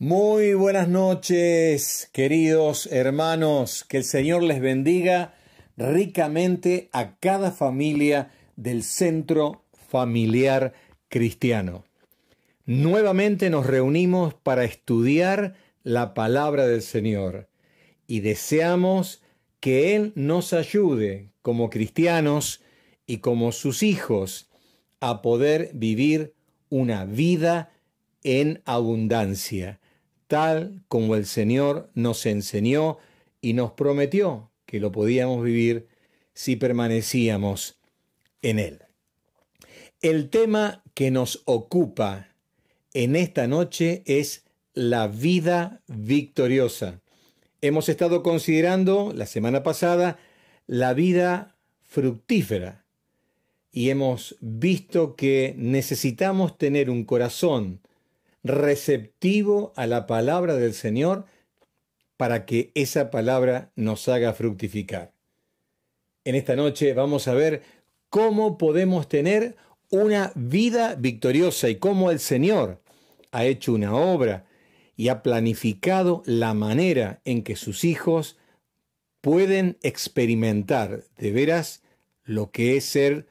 Muy buenas noches, queridos hermanos. Que el Señor les bendiga ricamente a cada familia del Centro Familiar Cristiano. Nuevamente nos reunimos para estudiar la palabra del Señor y deseamos que Él nos ayude como cristianos y como sus hijos a poder vivir una vida en abundancia, tal como el Señor nos enseñó y nos prometió que lo podíamos vivir si permanecíamos en Él. El tema que nos ocupa en esta noche es la vida victoriosa. Hemos estado considerando la semana pasada la vida fructífera y hemos visto que necesitamos tener un corazón receptivo a la palabra del Señor para que esa palabra nos haga fructificar. En esta noche vamos a ver cómo podemos tener una vida victoriosa y cómo el Señor ha hecho una obra y ha planificado la manera en que sus hijos pueden experimentar de veras lo que es ser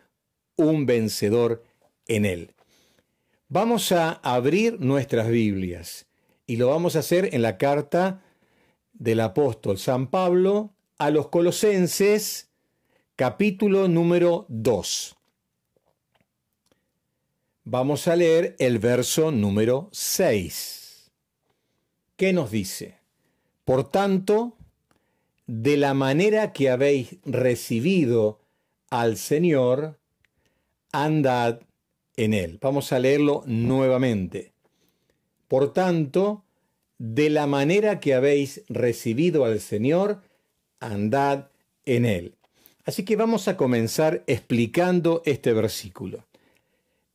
un vencedor en Él. Vamos a abrir nuestras Biblias y lo vamos a hacer en la carta del apóstol San Pablo a los Colosenses, capítulo número 2. Vamos a leer el verso número 6. ¿Qué nos dice? Por tanto, de la manera que habéis recibido al Señor, andad en Él. Vamos a leerlo nuevamente. Por tanto, de la manera que habéis recibido al Señor, andad en Él. Así que vamos a comenzar explicando este versículo.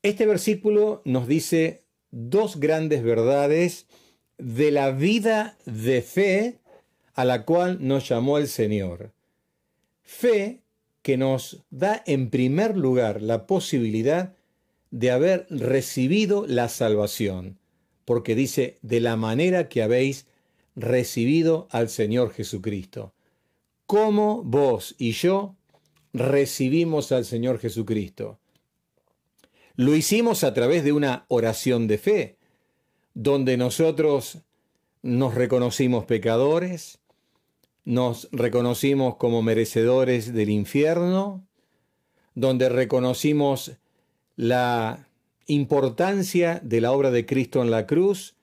Este versículo nos dice dos grandes verdades de la vida de fe a la cual nos llamó el Señor. Fe que nos da en primer lugar la posibilidad de haber recibido la salvación, porque dice, de la manera que habéis recibido al Señor Jesucristo. ¿Cómo vos y yo recibimos al Señor Jesucristo? Lo hicimos a través de una oración de fe, donde nosotros nos reconocimos pecadores, nos reconocimos como merecedores del infierno, donde reconocimos la importancia de la obra de Cristo en la cruz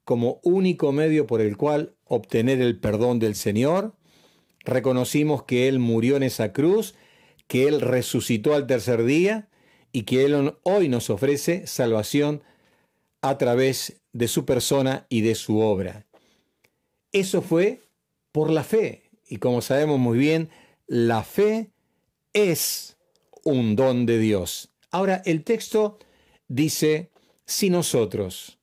como único medio por el cual obtener el perdón del Señor. Reconocimos que Él murió en esa cruz, que Él resucitó al tercer día y que Él hoy nos ofrece salvación a través de su persona y de su obra. Eso fue por la fe. Y como sabemos muy bien, la fe es un don de Dios. Ahora, el texto dice, si nosotros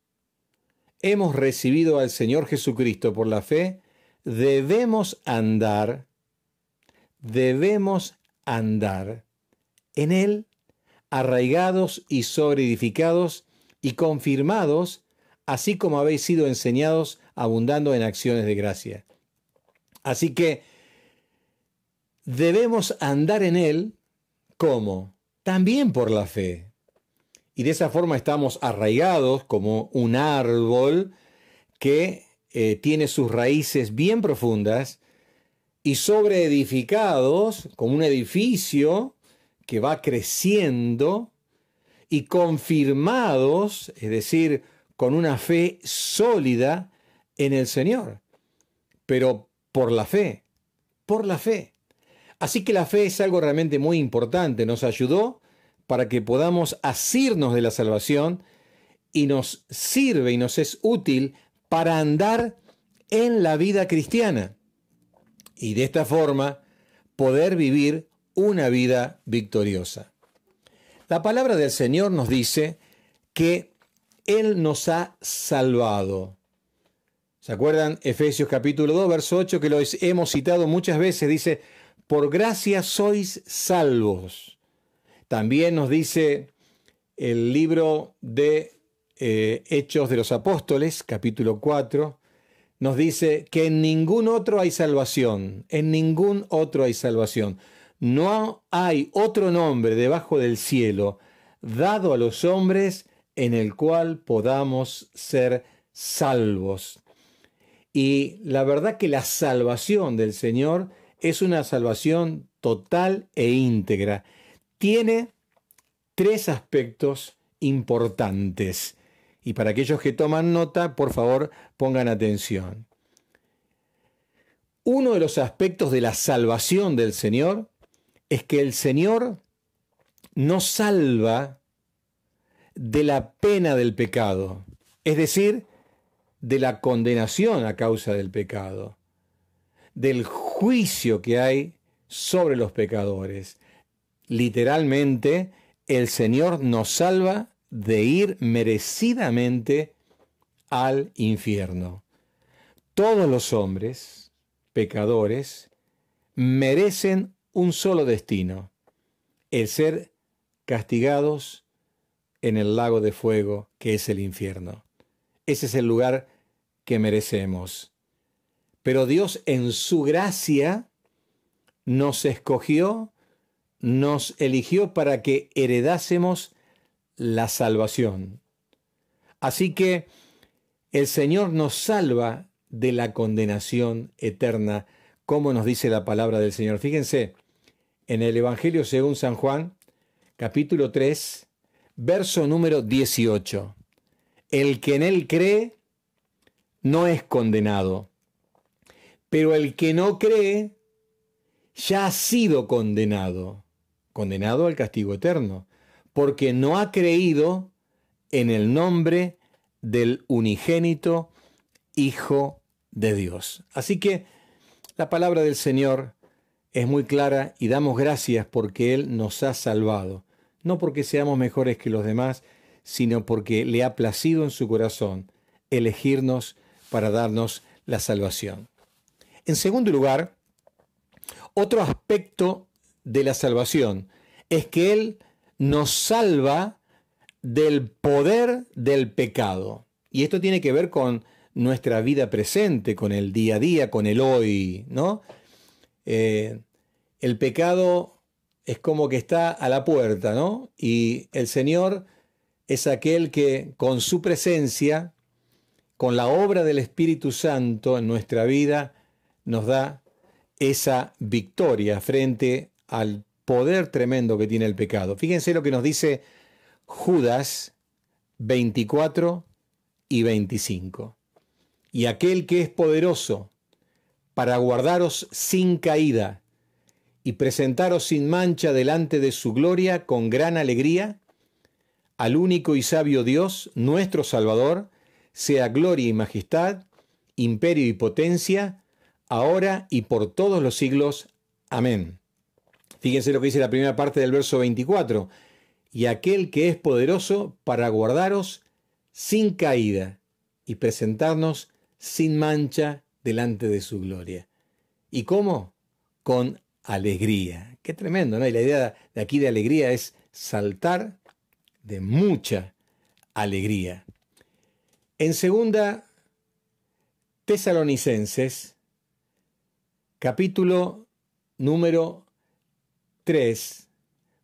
hemos recibido al Señor Jesucristo por la fe, debemos andar en Él, arraigados y sobreedificados y confirmados, así como habéis sido enseñados, abundando en acciones de gracia. Así que debemos andar en Él, ¿cómo? También por la fe. Y de esa forma estamos arraigados como un árbol que tiene sus raíces bien profundas y sobreedificados como un edificio que va creciendo y confirmados, es decir, con una fe sólida en el Señor. Pero por la fe. Así que la fe es algo realmente muy importante. Nos ayudó para que podamos asirnos de la salvación y nos sirve y nos es útil para andar en la vida cristiana. Y de esta forma poder vivir una vida victoriosa. La palabra del Señor nos dice que Él nos ha salvado. ¿Se acuerdan? Efesios capítulo 2, verso 8, que lo hemos citado muchas veces, dice, por gracia sois salvos. También nos dice el libro de Hechos de los Apóstoles, capítulo 4, nos dice que en ningún otro hay salvación, en ningún otro hay salvación. No hay otro nombre debajo del cielo dado a los hombres en el cual podamos ser salvos. Y la verdad que la salvación del Señor es una salvación total e íntegra. Tiene tres aspectos importantes. Y para aquellos que toman nota, por favor, pongan atención. Uno de los aspectos de la salvación del Señor es que el Señor nos salva de la pena del pecado, es decir, de la condenación a causa del pecado, del juicio que hay sobre los pecadores. Literalmente, el Señor nos salva de ir merecidamente al infierno. Todos los hombres, pecadores, merecen un solo destino, el ser castigados en el lago de fuego que es el infierno. Ese es el lugar que merecemos. Pero Dios en su gracia nos escogió, nos eligió para que heredásemos la salvación. Así que el Señor nos salva de la condenación eterna, como nos dice la palabra del Señor. Fíjense, en el Evangelio según San Juan, capítulo 3, verso número 18. El que en él cree no es condenado, pero el que no cree ya ha sido condenado al castigo eterno, porque no ha creído en el nombre del unigénito Hijo de Dios. Así que la palabra del Señor es muy clara y damos gracias porque Él nos ha salvado, no porque seamos mejores que los demás, sino porque le ha placido en su corazón elegirnos para darnos la salvación. En segundo lugar, otro aspecto de la salvación es que Él nos salva del poder del pecado. Y esto tiene que ver con nuestra vida presente, con el día a día, con el hoy, ¿no? El pecado es como que está a la puerta, ¿no? Y el Señor es aquel que con su presencia, con la obra del Espíritu Santo en nuestra vida, nos da esa victoria frente al poder tremendo que tiene el pecado. Fíjense lo que nos dice Judas 24 y 25. Y aquel que es poderoso para guardaros sin caída y presentaros sin mancha delante de su gloria con gran alegría, al único y sabio Dios, nuestro Salvador, sea gloria y majestad, imperio y potencia, ahora y por todos los siglos. Amén. Fíjense lo que dice la primera parte del verso 24. Y aquel que es poderoso para guardaros sin caída y presentarnos sin mancha delante de su gloria. ¿Y cómo? Con alegría. Qué tremendo, ¿no? Y la idea de aquí de alegría es saltar de mucha alegría. En segunda Tesalonicenses, capítulo número 3,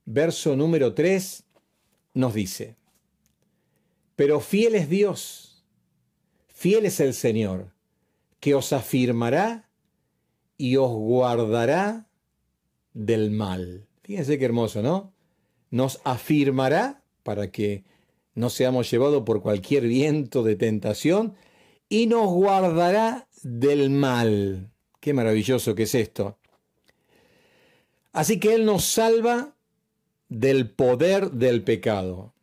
verso número 3, nos dice: pero fiel es Dios, fiel es el Señor, que os afirmará y os guardará del mal. Fíjense qué hermoso, ¿no? Nos afirmará para que no seamos llevados por cualquier viento de tentación y nos guardará del mal. Qué maravilloso que es esto. Así que Él nos salva del poder del pecado.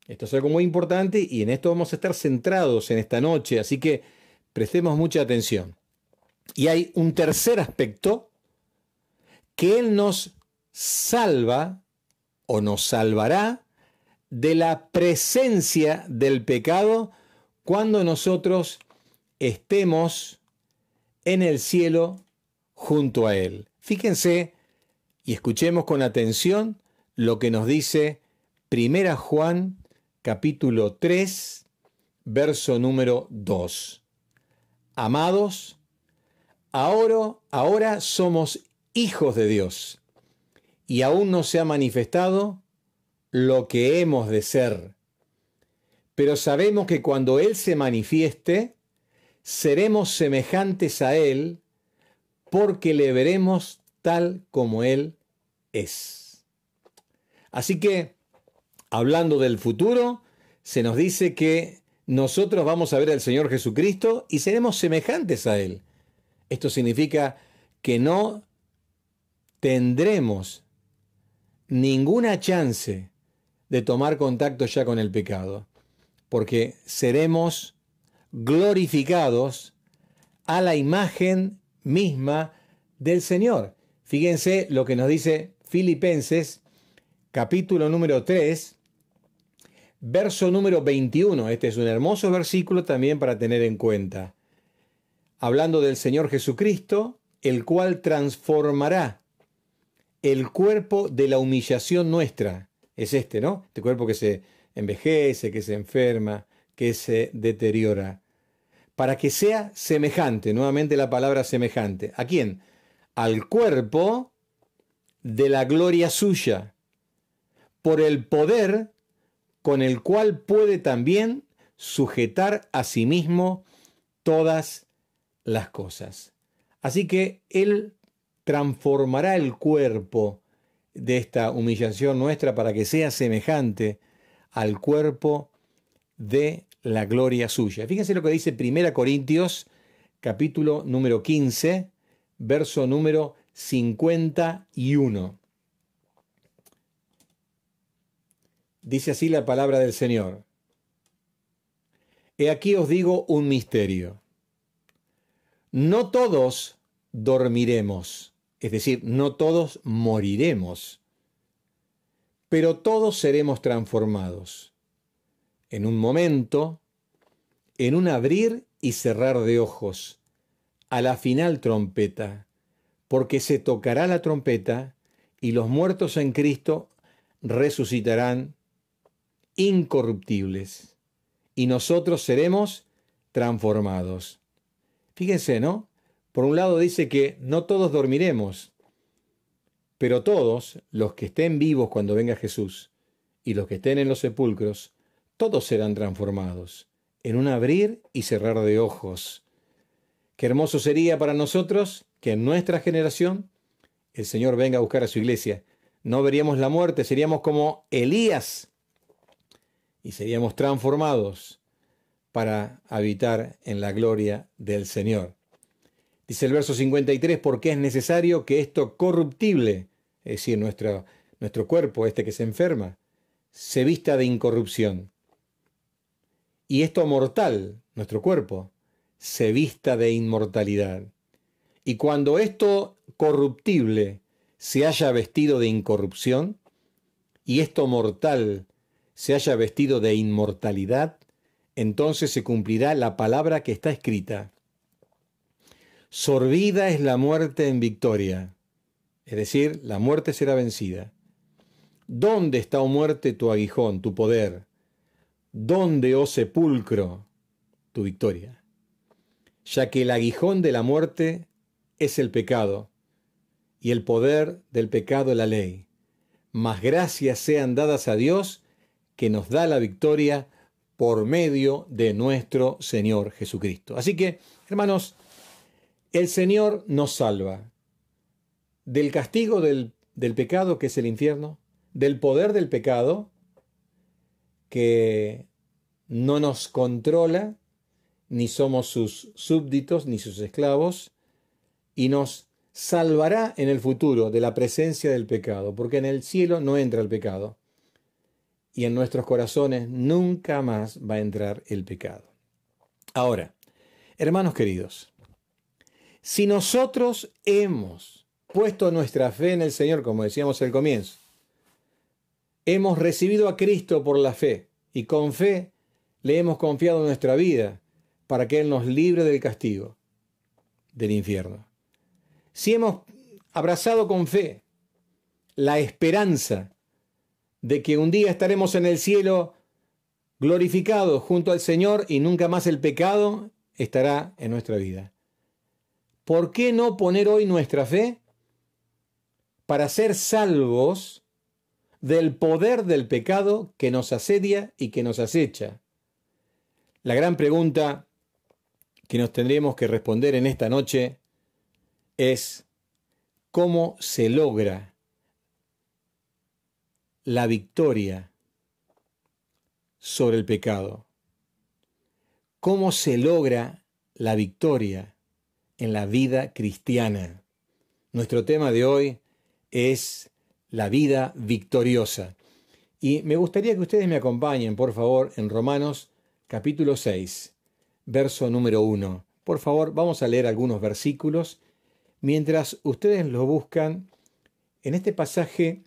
Esto es algo muy importante y en esto vamos a estar centrados en esta noche, así que prestemos mucha atención. Y hay un tercer aspecto, que Él nos salva o nos salvará de la presencia del pecado cuando nosotros estemos en el cielo junto a Él. Fíjense y escuchemos con atención lo que nos dice 1 Juan capítulo 3, verso número 2. Amados, ahora somos hijos de Dios, y aún no se ha manifestado lo que hemos de ser. Pero sabemos que cuando Él se manifieste, seremos semejantes a Él, porque le veremos tal como Él es. Así que, hablando del futuro, se nos dice que nosotros vamos a ver al Señor Jesucristo y seremos semejantes a Él. Esto significa que no tendremos ninguna chance de tomar contacto ya con el pecado, porque seremos glorificados a la imagen misma del Señor. Fíjense lo que nos dice Filipenses, capítulo número 3, verso número 21. Este es un hermoso versículo también para tener en cuenta. Hablando del Señor Jesucristo, el cual transformará el cuerpo de la humillación nuestra. Es este, ¿no? Este cuerpo que se envejece, que se enferma, que se deteriora. Para que sea semejante, nuevamente la palabra semejante. ¿A quién? Al cuerpo de la gloria suya, por el poder con el cual puede también sujetar a sí mismo todas las cosas. Así que Él transformará el cuerpo de esta humillación nuestra para que sea semejante al cuerpo de la gloria suya. Fíjense lo que dice 1 Corintios, capítulo número 15, verso número 51. Dice así la palabra del Señor. He aquí os digo un misterio. No todos dormiremos, es decir, no todos moriremos, pero todos seremos transformados. En un momento, en un abrir y cerrar de ojos, a la final trompeta, porque se tocará la trompeta y los muertos en Cristo resucitarán incorruptibles y nosotros seremos transformados. Fíjense, ¿no? Por un lado dice que no todos dormiremos, pero todos, los que estén vivos cuando venga Jesús y los que estén en los sepulcros, todos serán transformados en un abrir y cerrar de ojos. Qué hermoso sería para nosotros que en nuestra generación el Señor venga a buscar a su iglesia. No veríamos la muerte, seríamos como Elías y seríamos transformados para habitar en la gloria del Señor. Dice el verso 53, porque es necesario que esto corruptible, es decir, nuestro cuerpo, este que se enferma, se vista de incorrupción. Y esto mortal, nuestro cuerpo, se vista de inmortalidad. Y cuando esto corruptible se haya vestido de incorrupción, y esto mortal se haya vestido de inmortalidad, entonces se cumplirá la palabra que está escrita. Sorbida es la muerte en victoria, es decir, la muerte será vencida. ¿Dónde está, oh muerte, tu aguijón, tu poder? ¿Dónde, oh sepulcro, tu victoria? Ya que el aguijón de la muerte es el pecado, y el poder del pecado la ley. Mas gracias sean dadas a Dios, que nos da la victoria por medio de nuestro Señor Jesucristo. Así que, hermanos, el Señor nos salva del castigo del pecado, que es el infierno, del poder del pecado, que no nos controla, ni somos sus súbditos, ni sus esclavos, y nos salvará en el futuro de la presencia del pecado, porque en el cielo no entra el pecado, y en nuestros corazones nunca más va a entrar el pecado. Ahora, hermanos queridos, si nosotros hemos puesto nuestra fe en el Señor, como decíamos al comienzo, hemos recibido a Cristo por la fe, y con fe le hemos confiado nuestra vida para que Él nos libre del castigo, del infierno. Si hemos abrazado con fe la esperanza de que un día estaremos en el cielo glorificados junto al Señor y nunca más el pecado estará en nuestra vida. ¿Por qué no poner hoy nuestra fe para ser salvos del poder del pecado que nos asedia y que nos acecha? La gran pregunta que nos tendremos que responder en esta noche es: ¿cómo se logra la victoria sobre el pecado? ¿Cómo se logra la victoria en la vida cristiana? Nuestro tema de hoy es la vida victoriosa. Y me gustaría que ustedes me acompañen, por favor, en Romanos capítulo 6, verso número 1. Por favor, vamos a leer algunos versículos mientras ustedes lo buscan en este pasaje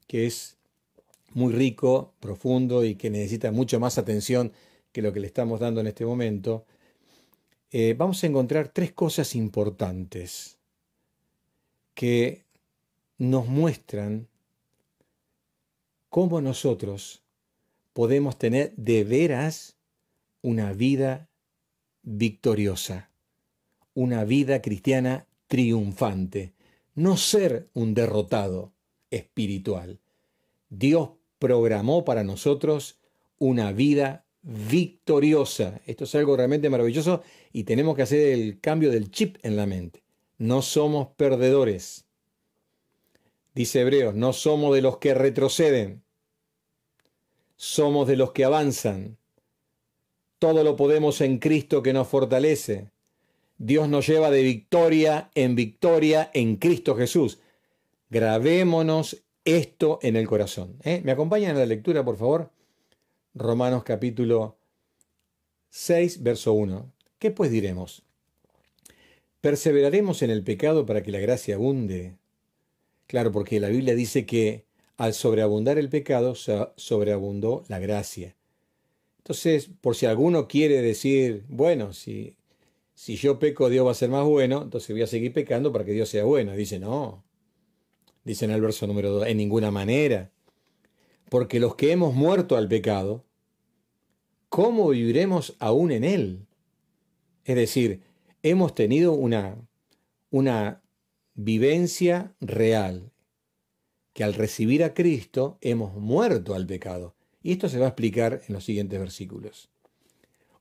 que es muy rico, profundo y que necesita mucho más atención que lo que le estamos dando en este momento. Vamos a encontrar tres cosas importantes que nos muestran cómo nosotros podemos tener de veras una vida victoriosa, una vida cristiana triunfante, no ser un derrotado espiritual. Dios programó para nosotros una vida victoriosa. Esto es algo realmente maravilloso y tenemos que hacer el cambio del chip en la mente. No somos perdedores. Dice Hebreos, no somos de los que retroceden, somos de los que avanzan. Todo lo podemos en Cristo que nos fortalece. Dios nos lleva de victoria en Cristo Jesús. Grabémonos esto en el corazón. ¿Me acompañan en la lectura, por favor? Romanos capítulo 6, verso 1. ¿Qué pues diremos? ¿Perseveraremos en el pecado para que la gracia abunde? Claro, porque la Biblia dice que al sobreabundar el pecado, sobreabundó la gracia. Entonces, por si alguno quiere decir, bueno, si yo peco, Dios va a ser más bueno, entonces voy a seguir pecando para que Dios sea bueno. Dice, no. Dice en el verso número 2, en ninguna manera. Porque los que hemos muerto al pecado, ¿cómo viviremos aún en él? Es decir, hemos tenido una vivencia real, que al recibir a Cristo hemos muerto al pecado. Y esto se va a explicar en los siguientes versículos.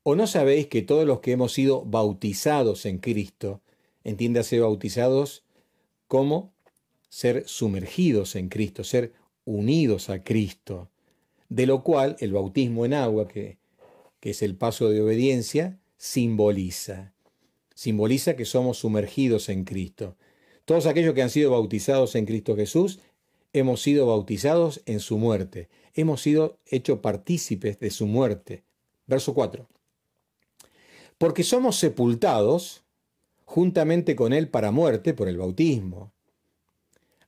¿O no sabéis que todos los que hemos sido bautizados en Cristo, entiéndase bautizados como ser sumergidos en Cristo, ser unidos a Cristo, de lo cual el bautismo en agua, que es el paso de obediencia, simboliza que somos sumergidos en Cristo? Todos aquellos que han sido bautizados en Cristo Jesús, hemos sido bautizados en su muerte, hemos sido hechos partícipes de su muerte. Verso 4. Porque somos sepultados juntamente con él para muerte por el bautismo,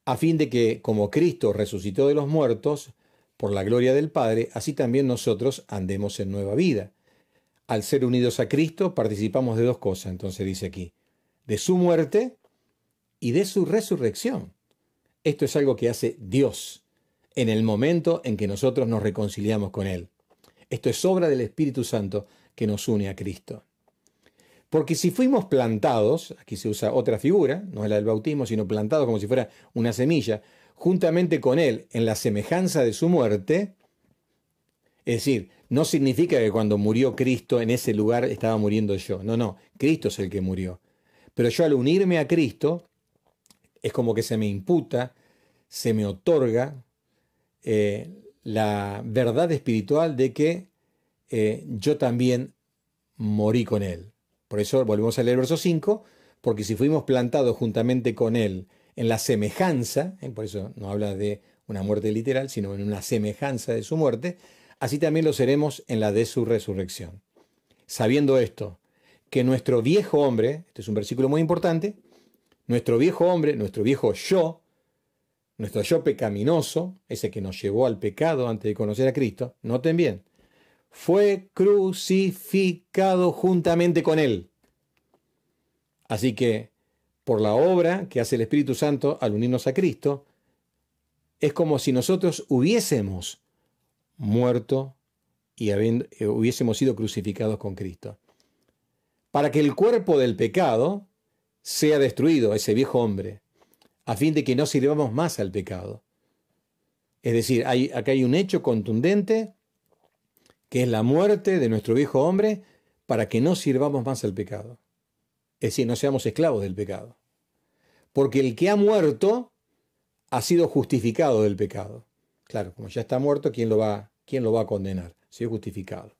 a fin de que, como Cristo resucitó de los muertos, por la gloria del Padre, así también nosotros andemos en nueva vida. Al ser unidos a Cristo, participamos de dos cosas, entonces dice aquí, de su muerte y de su resurrección. Esto es algo que hace Dios en el momento en que nosotros nos reconciliamos con Él. Esto es obra del Espíritu Santo que nos une a Cristo. Porque si fuimos plantados, aquí se usa otra figura, no es la del bautismo, sino plantados como si fuera una semilla, juntamente con Él en la semejanza de su muerte, es decir, no significa que cuando murió Cristo en ese lugar estaba muriendo yo. No, Cristo es el que murió. Pero yo al unirme a Cristo, es como que se me imputa, se me otorga la verdad espiritual de que yo también morí con Él. Por eso volvemos a leer el verso 5, porque si fuimos plantados juntamente con Él en la semejanza, por eso no habla de una muerte literal, sino en una semejanza de su muerte, así también lo seremos en la de su resurrección. Sabiendo esto, que nuestro viejo hombre, este es un versículo muy importante, nuestro viejo hombre, nuestro viejo yo, nuestro yo pecaminoso, ese que nos llevó al pecado antes de conocer a Cristo, noten bien, fue crucificado juntamente con Él. Así que, por la obra que hace el Espíritu Santo al unirnos a Cristo, es como si nosotros hubiésemos muerto y hubiésemos sido crucificados con Cristo. Para que el cuerpo del pecado sea destruido, ese viejo hombre, a fin de que no sirvamos más al pecado. Es decir, acá hay un hecho contundente, que es la muerte de nuestro viejo hombre, para que no sirvamos más al pecado. Es decir, no seamos esclavos del pecado. Porque el que ha muerto ha sido justificado del pecado. Claro, como ya está muerto, ¿quién lo va a condenar? Ha sido justificado.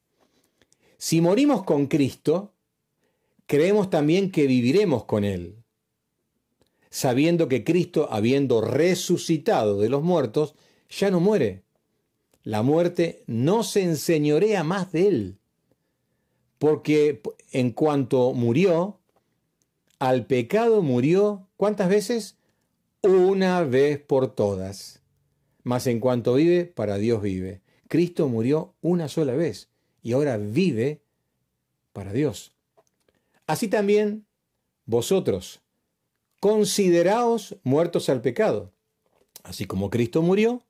Si morimos con Cristo, creemos también que viviremos con Él, sabiendo que Cristo, habiendo resucitado de los muertos, ya no muere. La muerte no se enseñorea más de Él, porque en cuanto murió, al pecado murió, ¿cuántas veces? Una vez por todas. Mas en cuanto vive, para Dios vive. Cristo murió una sola vez y ahora vive para Dios. Así también vosotros, consideraos muertos al pecado. Así como Cristo murió,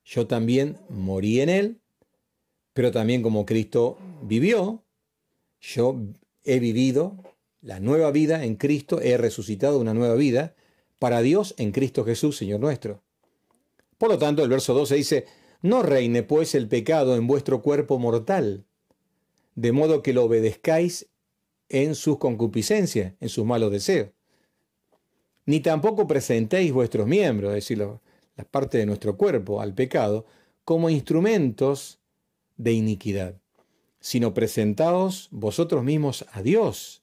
yo también morí en Él, pero también como Cristo vivió, yo he vivido la nueva vida en Cristo, he resucitado una nueva vida para Dios en Cristo Jesús, Señor nuestro. Por lo tanto, el verso 12 dice, no reine pues el pecado en vuestro cuerpo mortal, de modo que lo obedezcáis en sus concupiscencias, en sus malos deseos. Ni tampoco presentéis vuestros miembros, es decir, las partes de nuestro cuerpo, al pecado, como instrumentos de iniquidad, sino presentaos vosotros mismos a Dios,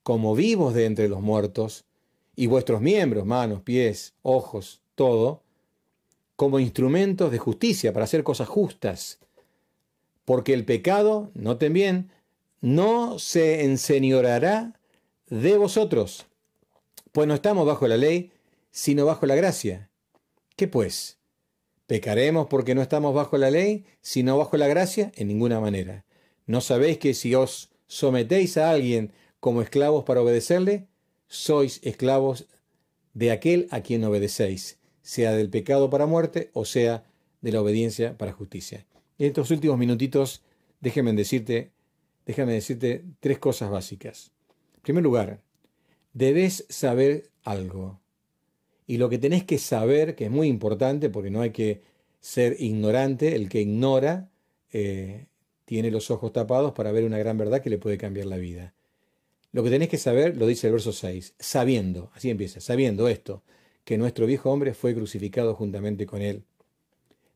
como vivos de entre los muertos, y vuestros miembros, manos, pies, ojos, todo, como instrumentos de justicia, para hacer cosas justas. Porque el pecado, noten bien, no se enseñoreará de vosotros, pues no estamos bajo la ley, sino bajo la gracia. ¿Qué pues? ¿Pecaremos porque no estamos bajo la ley, sino bajo la gracia? En ninguna manera. ¿No sabéis que si os sometéis a alguien como esclavos para obedecerle, sois esclavos de aquel a quien obedecéis, sea del pecado para muerte o sea de la obediencia para justicia? En estos últimos minutitos, déjame decirte tres cosas básicas. En primer lugar, debes saber algo. Y lo que tenés que saber, que es muy importante, porque no hay que ser ignorante, el que ignora tiene los ojos tapados para ver una gran verdad que le puede cambiar la vida. Lo que tenés que saber, lo dice el verso 6, sabiendo, así empieza, sabiendo esto, que nuestro viejo hombre fue crucificado juntamente con él,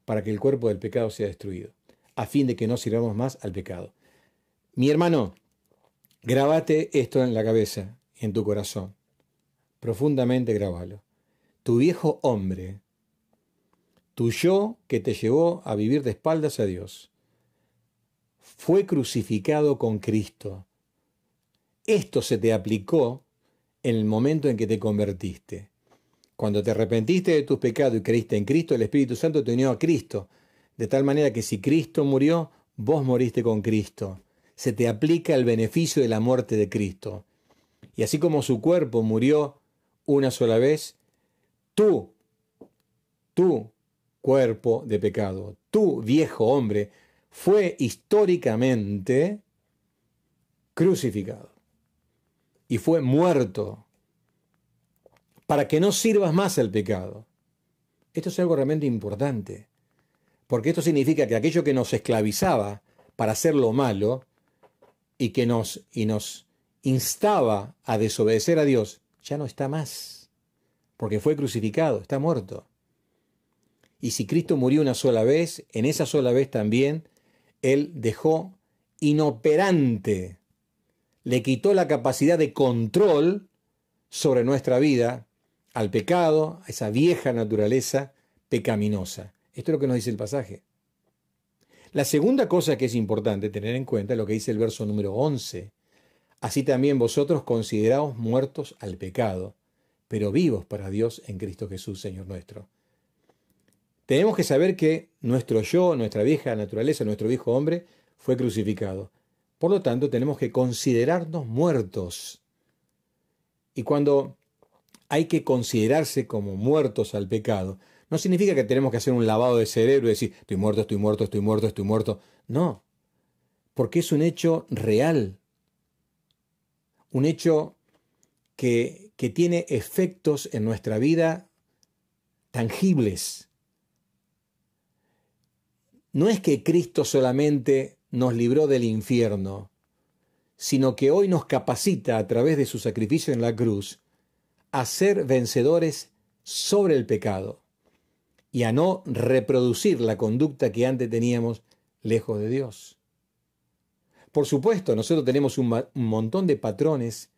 para que el cuerpo del pecado sea destruido, a fin de que no sirvamos más al pecado. Mi hermano, grábate esto en la cabeza, en tu corazón, profundamente grábalo. Tu viejo hombre, tu yo que te llevó a vivir de espaldas a Dios, fue crucificado con Cristo. Esto se te aplicó en el momento en que te convertiste. Cuando te arrepentiste de tus pecados y creíste en Cristo, el Espíritu Santo te unió a Cristo. De tal manera que si Cristo murió, vos moriste con Cristo. Se te aplica el beneficio de la muerte de Cristo. Y así como su cuerpo murió una sola vez, tu cuerpo de pecado, tu viejo hombre, fue históricamente crucificado y fue muerto para que no sirvas más al pecado. Esto es algo realmente importante, porque esto significa que aquello que nos esclavizaba para hacer lo malo y que nos instaba a desobedecer a Dios, ya no está más, porque fue crucificado, está muerto. Y si Cristo murió una sola vez, en esa sola vez también, Él dejó inoperante, le quitó la capacidad de control sobre nuestra vida al pecado, a esa vieja naturaleza pecaminosa. Esto es lo que nos dice el pasaje. La segunda cosa que es importante tener en cuenta es lo que dice el verso número 11. Así también vosotros consideraos muertos al pecado, pero vivos para Dios en Cristo Jesús, Señor nuestro. Tenemos que saber que nuestro yo, nuestra vieja naturaleza, nuestro viejo hombre, fue crucificado. Por lo tanto, tenemos que considerarnos muertos. Y cuando hay que considerarse como muertos al pecado, No significa que tenemos que hacer un lavado de cerebro y decir, estoy muerto, estoy muerto, estoy muerto, estoy muerto. No, porque es un hecho real, un hecho que tiene efectos en nuestra vida tangibles. No es que Cristo solamente nos libró del infierno, sino que hoy nos capacita a través de su sacrificio en la cruz a ser vencedores sobre el pecado y a no reproducir la conducta que antes teníamos lejos de Dios. Por supuesto, nosotros tenemos un montón de patrones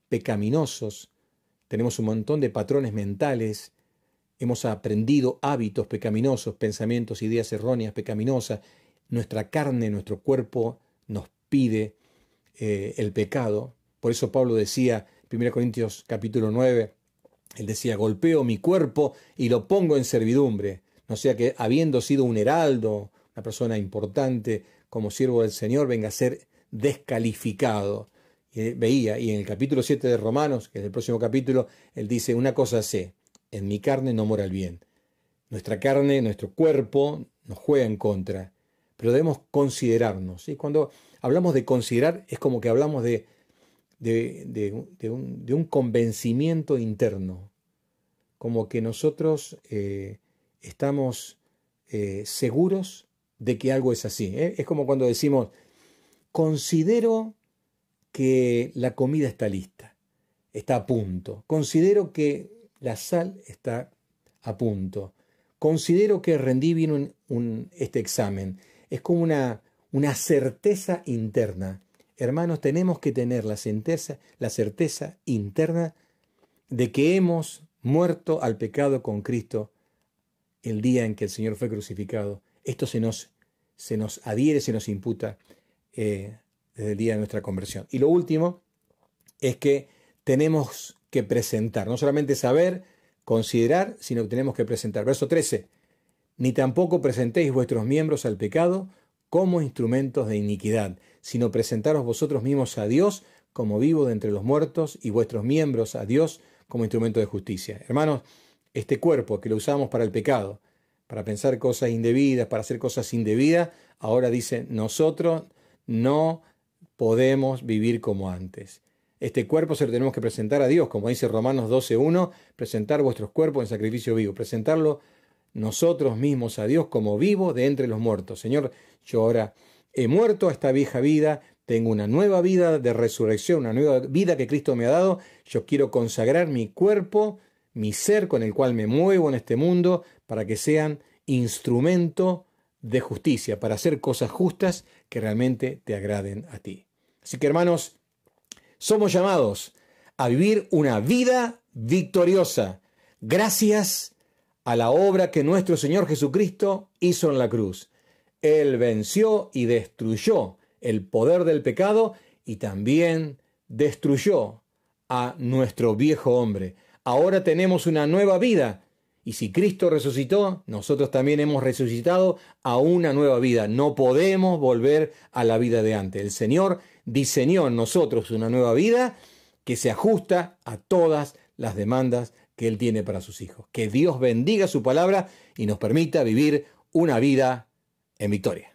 pecaminosos, tenemos un montón de patrones mentales, hemos aprendido hábitos pecaminosos, pensamientos, ideas erróneas, pecaminosas. Nuestra carne, nuestro cuerpo nos pide el pecado. Por eso Pablo decía, 1 Corintios capítulo 9, él decía, golpeo mi cuerpo y lo pongo en servidumbre. No sea que habiendo sido un heraldo, una persona importante como siervo del Señor, venga a ser descalificado. Veía, y en el capítulo 7 de Romanos, que es el próximo capítulo, él dice, una cosa sé, en mi carne no mora el bien. Nuestra carne, nuestro cuerpo nos juega en contra, pero debemos considerarnos. ¿Sí? Cuando hablamos de considerar, es como que hablamos de un convencimiento interno, como que nosotros estamos seguros de que algo es así. Es como cuando decimos, considero que la comida está lista, está a punto. Considero que la sal está a punto. Considero que rendí bien este examen. Es como una certeza interna. Hermanos, tenemos que tener la certeza interna de que hemos muerto al pecado con Cristo el día en que el Señor fue crucificado. Esto se nos adhiere, se nos imputa desde el día de nuestra conversión. Y lo último es que tenemos que presentar, no solamente saber, considerar, sino que tenemos que presentar. Verso 13, ni tampoco presentéis vuestros miembros al pecado como instrumentos de iniquidad, sino presentaros vosotros mismos a Dios como vivos de entre los muertos y vuestros miembros a Dios como instrumento de justicia. Hermanos, este cuerpo que lo usamos para el pecado, para pensar cosas indebidas, para hacer cosas indebidas, ahora dice, nosotros no podemos vivir como antes. Este cuerpo se lo tenemos que presentar a Dios, como dice Romanos 12:1, presentar vuestros cuerpos en sacrificio vivo, presentarlo nosotros mismos a Dios como vivo de entre los muertos. Señor, yo ahora he muerto a esta vieja vida, tengo una nueva vida de resurrección, una nueva vida que Cristo me ha dado. Yo quiero consagrar mi cuerpo, mi ser con el cual me muevo en este mundo, para que sean instrumento de justicia, para hacer cosas justas que realmente te agraden a ti. Así que, hermanos, somos llamados a vivir una vida victoriosa, gracias a la obra que nuestro Señor Jesucristo hizo en la cruz. Él venció y destruyó el poder del pecado y también destruyó a nuestro viejo hombre. Ahora tenemos una nueva vida. Y si Cristo resucitó, nosotros también hemos resucitado a una nueva vida. No podemos volver a la vida de antes. El Señor diseñó en nosotros una nueva vida que se ajusta a todas las demandas que Él tiene para sus hijos. Que Dios bendiga su palabra y nos permita vivir una vida en victoria.